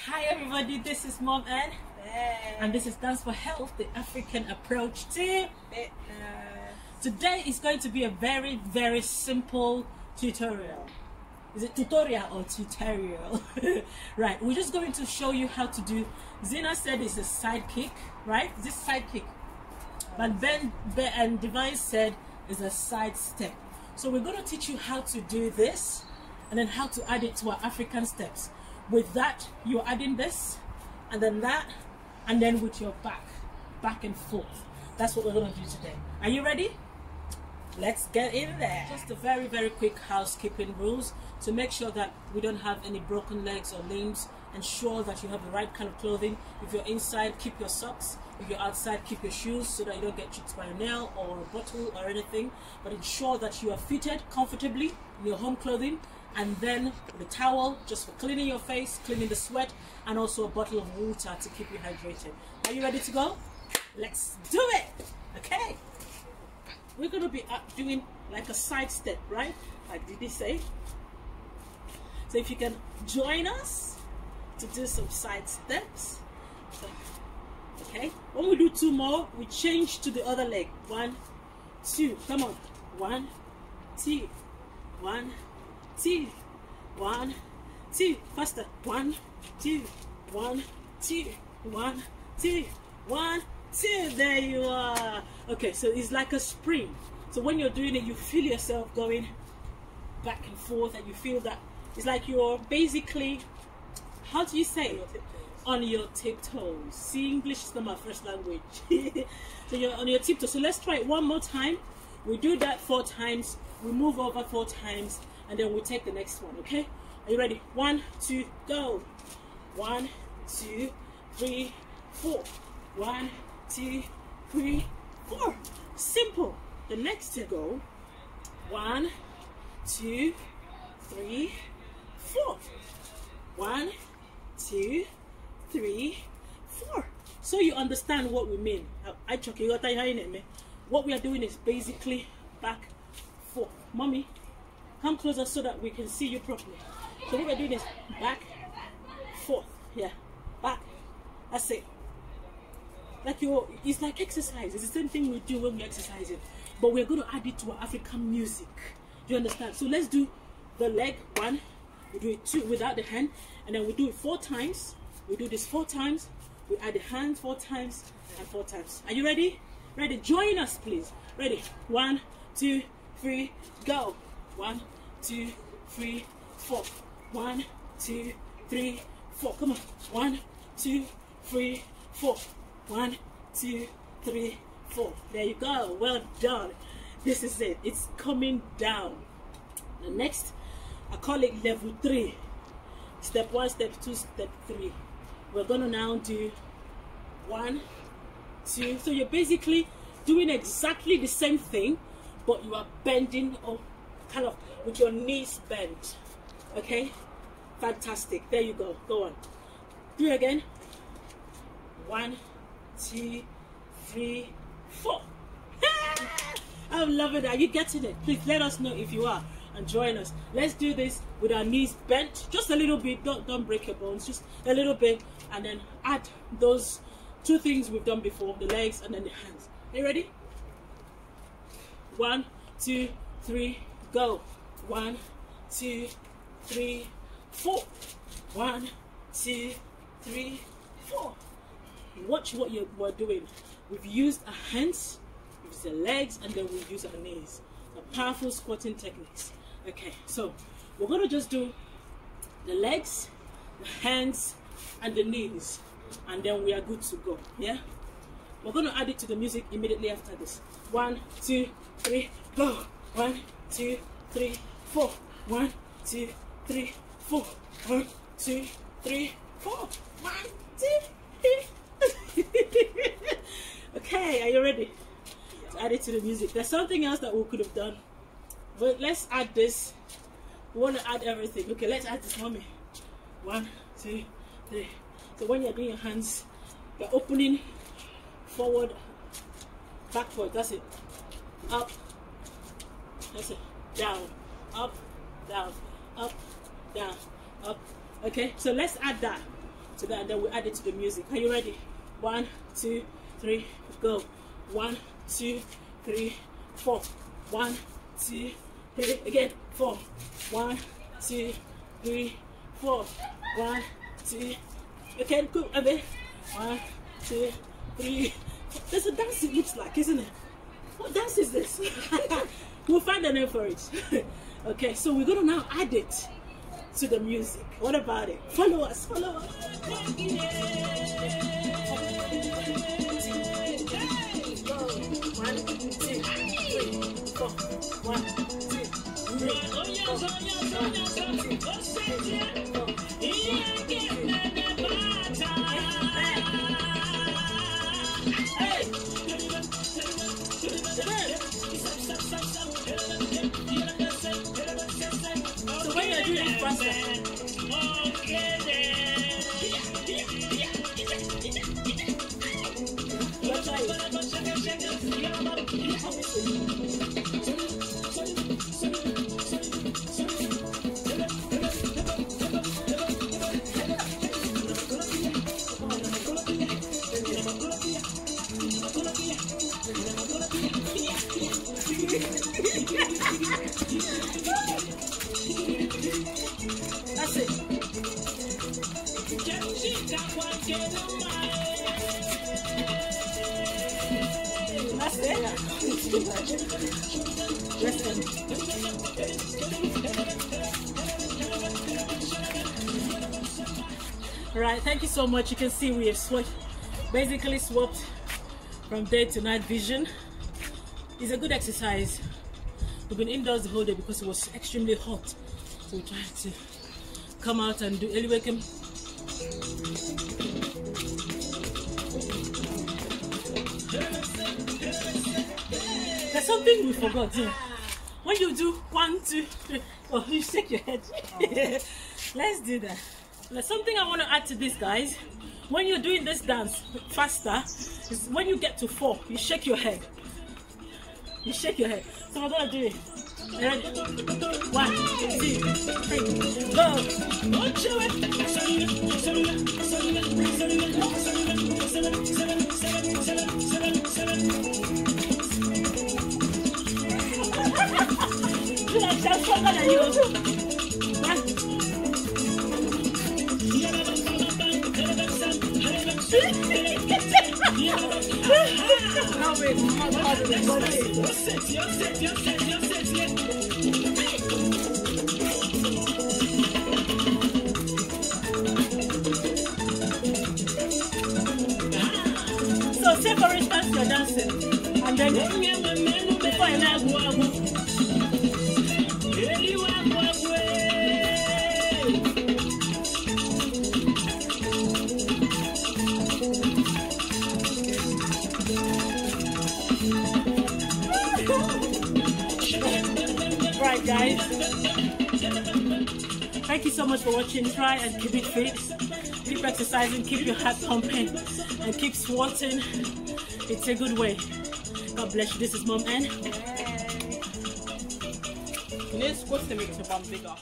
Hi everybody, this is Mom Ann, and this is Dance for Health, the African approach to Today is going to be a very, very simple tutorial. Is it tutorial or tutorial? Right, we're just going to show you how to do, Zina said it's a side kick, right? Is this side kick? But Ben and Divine said it's a side step. So we're going to teach you how to do this and then how to add it to our African steps. With that, you're adding this and then that, and then with your back and forth. That's what we're going to do today. Are you ready? Let's get in there. Just a very, very quick housekeeping rules to make sure that we don't have any broken legs or limbs. Ensure that you have the right kind of clothing. If you're inside, keep your socks. If you're outside, keep your shoes so that you don't get chipped by a nail or a bottle or anything. But ensure that you are fitted comfortably in your home clothing. And then the towel just for cleaning your face, cleaning the sweat, and also a bottle of water to keep you hydrated. Are you ready to go? Let's do it! Okay. We're going to be doing like a side step, right? Like Didi say. So if you can join us to do some side steps. So, okay. When we do two more, we change to the other leg. 1, 2. Come on. 1, 2. 1, 2. 1, 2. Faster. 1, 2. 1, 2. 1, 2. 1, 2. There you are. Okay, so it's like a spring. So when you're doing it, you feel yourself going back and forth, and you feel that it's like you're basically, how do you say it? On your tiptoes. See, English is not my first language. So you're on your tiptoes. So let's try it one more time. We do that 4 times. We move over 4 times. And then we take the next one, okay? Are you ready? 1, 2, go. 1, 2, 3, 4. 1, 2, 3, 4. Simple. The next to go. 1, 2, 3, 4. 1, 2, 3, 4. So you understand what we mean. What we are doing is basically back, forth. Mommy, come closer so that we can see you properly. So what we're doing is back, forth. Yeah, back. That's it. Like it's like exercise. It's the same thing we do when we're exercising, but we're going to add it to our African music. Do you understand? So let's do the leg 1. We do it 2 without the hand, and then we do it 4 times. We do this 4 times. We add the hand 4 times and 4 times. Are you ready? Ready? Join us, please. Ready? 1, 2, 3, go. 1, 2, 3, 4. 1, 2, 3, 4. Come on. 1, 2, 3, 4. 1, 2, 3, 4. There you go. Well done. This is it. It's coming down. The next, I call it level 3. Step 1, step 2, step 3. We're gonna now do 1, 2. So you're basically doing exactly the same thing, but you are bending or kind of with your knees bent. Okay, fantastic. There you go. Go on. Do it again. 1, 2, 3, 4. I'm loving that. Are you getting it? Please let us know if you are and join us. Let's do this with our knees bent just a little bit. Don't break your bones, just a little bit, and then add those 2 things we've done before, the legs and then the hands. Are you ready? 1, 2, 3, go. 1, 2, 3, 4. 1, 2, 3, 4. Watch what we're doing. We've used our hands, we've used the legs, and then we've used our knees. A powerful squatting techniques. Okay, so we're gonna just do the legs, the hands, and the knees, and then we are good to go. Yeah, we're gonna add it to the music immediately after this. 1, 2, 3, go. 1, 2, 3, 4. 1, 2, 3, 4. 1, 2, 3, 4. 1, 2, 3. Okay, are you ready to add it to the music? There's something else that we could have done, but let's add this. We want to add everything. Okay, let's add this, mommy. 1, 2, 3. So when you're doing your hands, you're opening forward, backward. That's it. Up. That's it. Down. Up. Down. Up. Down. Up. Okay, so let's add that. to that, and then we add it to the music. Are you ready? 1, 2, 3, go. 1, 2, 3, 4. 1, 2, 3. Again. 4. 1, 2, 3, 4. 1, 2. Okay, good. A bit. 1, 2, 3. There's a dance it looks like, isn't it? What dance is this? We'll find a name for it. Okay, so we're gonna now add it to the music. What about it? Follow us, follow us. 1, 2, 3, 4. 1, 2, So when you're doing it faster. That's it. That's Right, thank you so much. You can see we have basically swapped from day to night vision. It's a good exercise. We've been indoors the whole day because it was extremely hot. So we tried to come out and do early waking. There's something we forgot here. When you do 1, 2, 3, oh, you shake your head. Let's do that. There's something I want to add to this, guys. When you're doing this dance faster, is when you get to 4, you shake your head. You shake your head. So we're gonna do it. Ready? 1, 2, 3, go! Don't show it. I shall stronger than you. No, wait, so say for instance you're dancing and then before you now go. Right, guys, thank you so much for watching. Try and keep it fit, keep exercising, keep your heart pumping, and keep squatting. It's a good way. God bless you. This is Mom N. Let's squat to make the bum bigger.